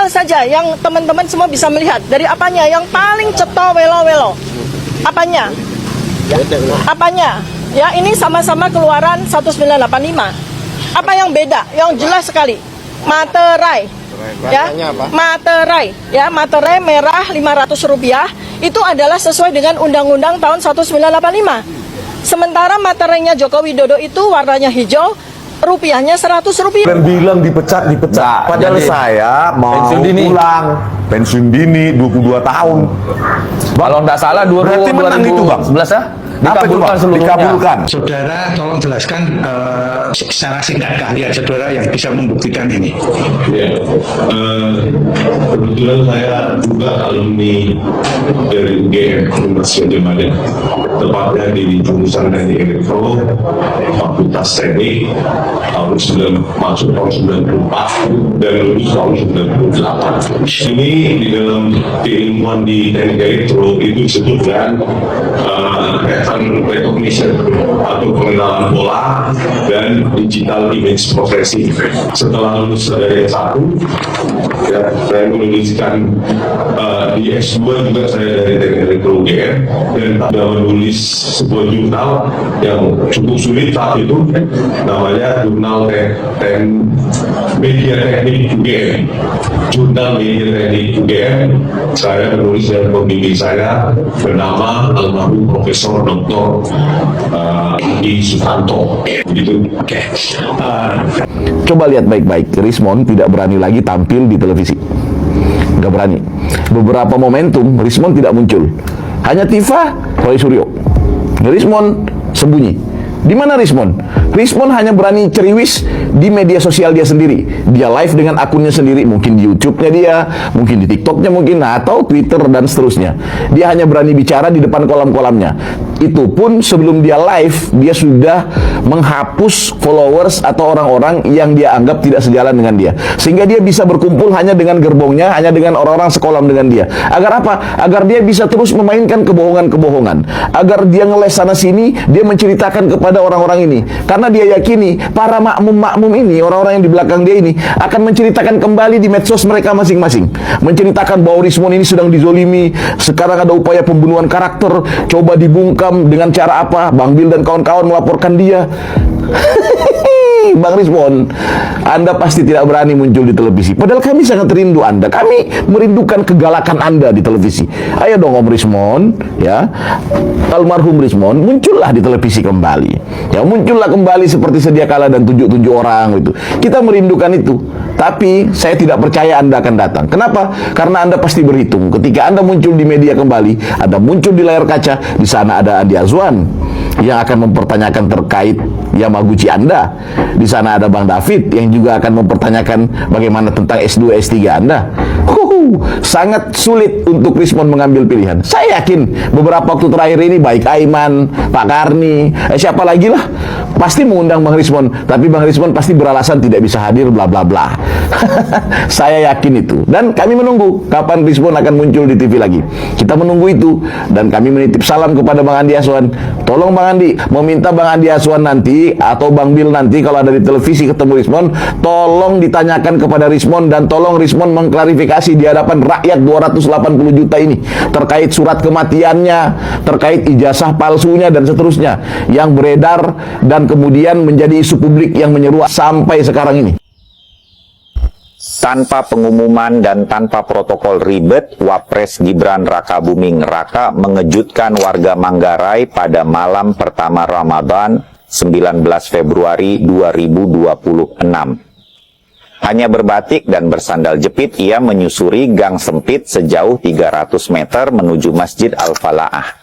hal saja yang teman-teman semua bisa melihat. Dari apanya? Yang paling ceto welo-welo. Apanya? Apanya? Ya, ini sama-sama keluaran 1985. Apa yang beda? Yang jelas sekali. Materai. Ya, materai. Ya, materai merah Rp500 itu adalah sesuai dengan Undang-Undang tahun 1985. Sementara materainya Joko Widodo itu warnanya hijau, rupiahnya Rp100. Dan bilang dipecat. Nah, Padahal jadi saya mau pensiun dini. pulang pensiun dini 22 tahun. Kalau nggak salah Berarti menang itu, Bang. 2011 ya? Apa itu, Dikabulkan Bang? seluruhnya. Dikabulkan. Saudara, tolong jelaskan secara singkat keahlian saudara yang bisa membuktikan ini. Ya, kebetulan saya juga alumni dari UGM Universitas Gadjah Mada, tepatnya di jurusan Teknik Elektro, Fakultas Teknik, masuk tahun 94 dan lulus tahun 98. Ini di dalam keilmuan di Teknik Elektro itu disebutkan pattern recognition atau pengenalan pola dan digital image processing. Setelah lulus dari S1, ya, saya menuliskan di S2 juga saya dari Teknik Elektro UGM dan sudah menulis sebuah jurnal yang cukup sulit saat itu, namanya Jurnal Media Teknik UGM. Jurnal Media Teknik UGM saya menulis dengan pembimbing saya bernama almarhum Profesor Dr. Adi Sutanto. Gitu. Oke. Coba lihat baik-baik, Rismon tidak berani lagi tampil di televisi. Nggak berani. Beberapa momentum, Rismon tidak muncul. Hanya Tifa, Roy Suryo. Rismon sembunyi. Di mana Rismon? Rismon hanya berani ceriwis di media sosial dia sendiri. Dia live dengan akunnya sendiri, mungkin di YouTube-nya dia, mungkin di TikTok-nya mungkin, atau Twitter dan seterusnya. Dia hanya berani bicara di depan kolam-kolamnya. Itu pun sebelum dia live, dia sudah menghapus followers atau orang-orang yang dia anggap tidak sejalan dengan dia. Sehingga dia bisa berkumpul hanya dengan gerbongnya, hanya dengan orang-orang sekolam dengan dia. Agar apa? Agar dia bisa terus memainkan kebohongan-kebohongan. Agar dia ngeles sana-sini, dia menceritakan kepada orang-orang ini. Karena dia yakini para makmum-makmum ini, orang-orang yang di belakang dia ini akan menceritakan kembali di medsos mereka masing-masing. Menceritakan bahwa Rismon ini sedang dizolimi, sekarang ada upaya pembunuhan karakter, coba dibungkam dengan cara apa? Bang Bil dan kawan-kawan melaporkan dia. Bang Rismon, Anda pasti tidak berani muncul di televisi. Padahal kami sangat rindu Anda. Kami merindukan kegalakan Anda di televisi. Ayo dong Om Rismon, ya. Almarhum Rismon, muncullah di televisi kembali. Ya, muncullah kembali seperti sedia kala dan tunjuk-tunjuk orang itu. Kita merindukan itu. Tapi saya tidak percaya Anda akan datang. Kenapa? Karena Anda pasti berhitung. Ketika Anda muncul di media kembali, Anda muncul di layar kaca, di sana ada Andi Azwan yang akan mempertanyakan terkait Yamaguchi Anda. Di sana ada Bang David yang juga akan mempertanyakan bagaimana tentang S2, S3 Anda. Sangat sulit untuk Rismon mengambil pilihan. Saya yakin beberapa waktu terakhir ini baik Aiman, Pak Karni, siapa lagi lah, pasti mengundang Bang Rismon. Tapi Bang Rismon pasti beralasan tidak bisa hadir, bla bla bla. Saya yakin itu. Dan kami menunggu kapan Rismon akan muncul di TV lagi. Kita menunggu itu. Dan kami menitip salam kepada Bang Andi Azwan. Tolong Bang Andi, meminta Bang Andi Azwan nanti atau Bang Bil nanti kalau ada di televisi ketemu Rismon, tolong ditanyakan kepada Rismon dan tolong Rismon mengklarifikasi di hadapan rakyat 280 juta ini terkait surat kematiannya, terkait ijazah palsunya dan seterusnya yang beredar dan kemudian menjadi isu publik yang menyeruak sampai sekarang ini. Tanpa pengumuman dan tanpa protokol ribet, Wapres Gibran Rakabuming Raka mengejutkan warga Manggarai pada malam pertama Ramadan 19 Februari 2026. Hanya berbatik dan bersandal jepit, ia menyusuri gang sempit sejauh 300 meter menuju Masjid Al-Falaah.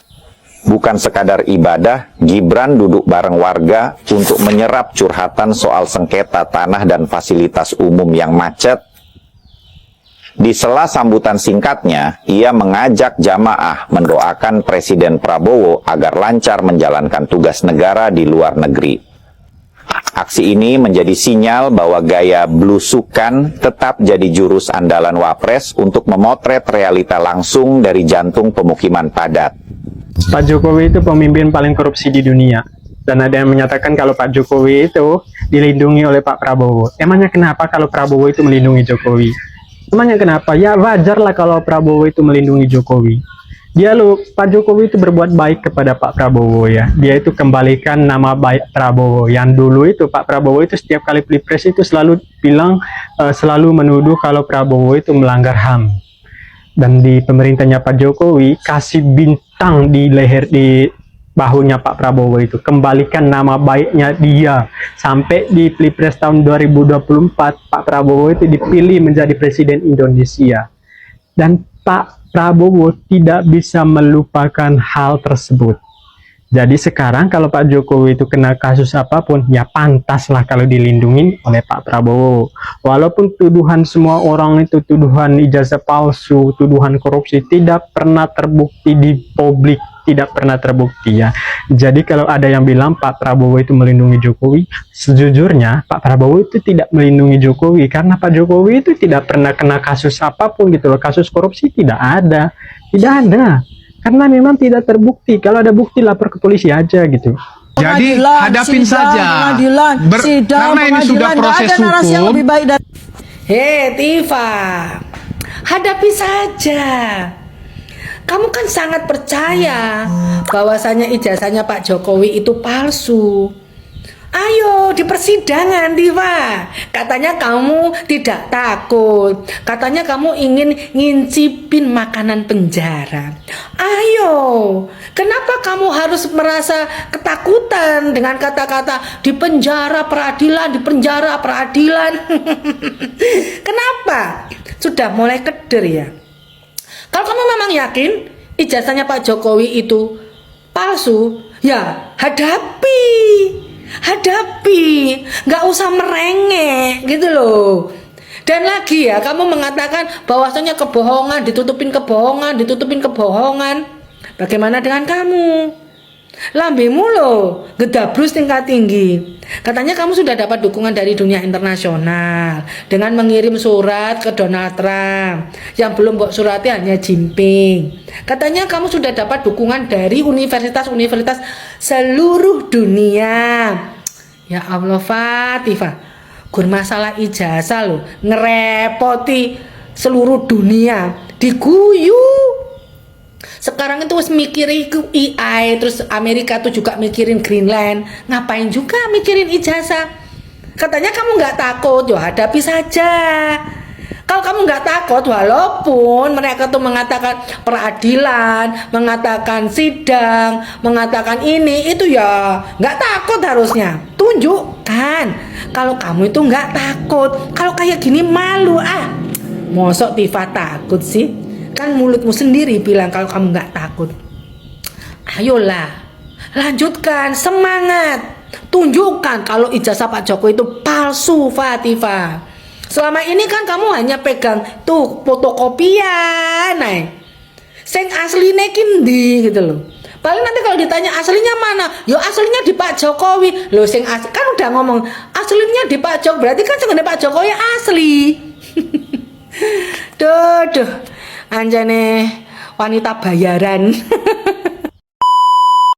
Bukan sekadar ibadah, Gibran duduk bareng warga untuk menyerap curhatan soal sengketa tanah dan fasilitas umum yang macet. Di sela sambutan singkatnya, ia mengajak jamaah mendoakan Presiden Prabowo agar lancar menjalankan tugas negara di luar negeri. Aksi ini menjadi sinyal bahwa gaya blusukan tetap jadi jurus andalan Wapres untuk memotret realita langsung dari jantung pemukiman padat. Pak Jokowi itu pemimpin paling korupsi di dunia. Dan ada yang menyatakan kalau Pak Jokowi itu dilindungi oleh Pak Prabowo. Emangnya kenapa kalau Prabowo itu melindungi Jokowi? Emangnya kenapa? Ya wajar lah kalau Prabowo itu melindungi Jokowi. Pak Jokowi itu berbuat baik kepada Pak Prabowo ya. Dia itu kembalikan nama baik Prabowo. Yang dulu itu Pak Prabowo itu setiap kali pilpres itu selalu bilang, selalu menuduh kalau Prabowo itu melanggar HAM. Dan di pemerintahnya Pak Jokowi kasih bintang di leher, di bahunya Pak Prabowo itu, kembalikan nama baiknya dia. Sampai di pilpres tahun 2024 Pak Prabowo itu dipilih menjadi presiden Indonesia. Dan Pak Prabowo tidak bisa melupakan hal tersebut. Jadi sekarang kalau Pak Jokowi itu kena kasus apapun, ya pantaslah kalau dilindungi oleh Pak Prabowo. Walaupun tuduhan semua orang itu, tuduhan ijazah palsu, tuduhan korupsi, tidak pernah terbukti di publik, tidak pernah terbukti ya. Jadi kalau ada yang bilang Pak Prabowo itu melindungi Jokowi, sejujurnya Pak Prabowo itu tidak melindungi Jokowi, karena Pak Jokowi itu tidak pernah kena kasus apapun gitu loh. Kasus korupsi tidak ada. Karena memang tidak terbukti. Kalau ada bukti lapor ke polisi aja gitu. Jadi hadapin saja. Karena ini sudah proses hukum. Hei Tifa, hadapi saja. Kamu kan sangat percaya bahwasanya ijazahnya Pak Jokowi itu palsu. Ayo di persidangan, Diva. Katanya kamu tidak takut. Katanya kamu ingin ngincipin makanan penjara. Ayo, kenapa kamu harus merasa ketakutan dengan kata-kata di penjara peradilan, di penjara peradilan? Kenapa? Sudah mulai keder ya. Kalau kamu memang yakin ijazahnya Pak Jokowi itu palsu, ya hadapi, nggak usah merengek gitu loh. Dan lagi ya, kamu mengatakan bahwasanya kebohongan ditutupin kebohongan. Bagaimana dengan kamu? Lambemu loh, gedabrus tingkat tinggi. Katanya kamu sudah dapat dukungan dari dunia internasional dengan mengirim surat ke Donald Trump. Yang belum mbok surati hanya Jinping. Katanya kamu sudah dapat dukungan dari universitas-universitas seluruh dunia. Ya Allah Fatifah, gur masalah ijazah loh, ngerepoti seluruh dunia, diguyu. Sekarang itu mikirin AI, terus Amerika tuh juga mikirin Greenland. Ngapain juga mikirin ijazah? Katanya kamu nggak takut, ya hadapi saja. Kalau kamu nggak takut, walaupun mereka tuh mengatakan peradilan, mengatakan sidang, mengatakan ini, itu ya nggak takut harusnya. Tunjukkan kalau kamu itu nggak takut. Kalau kayak gini malu Mosok Tifa takut sih? Kan mulutmu sendiri bilang kalau kamu nggak takut. Ayolah, lanjutkan, semangat, tunjukkan kalau ijazah Pak Jokowi itu palsu, Fatifah. Selama ini kan kamu hanya pegang tuh fotokopian, sing asline kindi gitu loh. Paling nanti kalau ditanya aslinya mana, yo aslinya di Pak Jokowi. Loh sing asli kan udah ngomong aslinya di Pak Jokowi, berarti kan sebenarnya Pak Jokowi asli. Duh. Anjane wanita bayaran.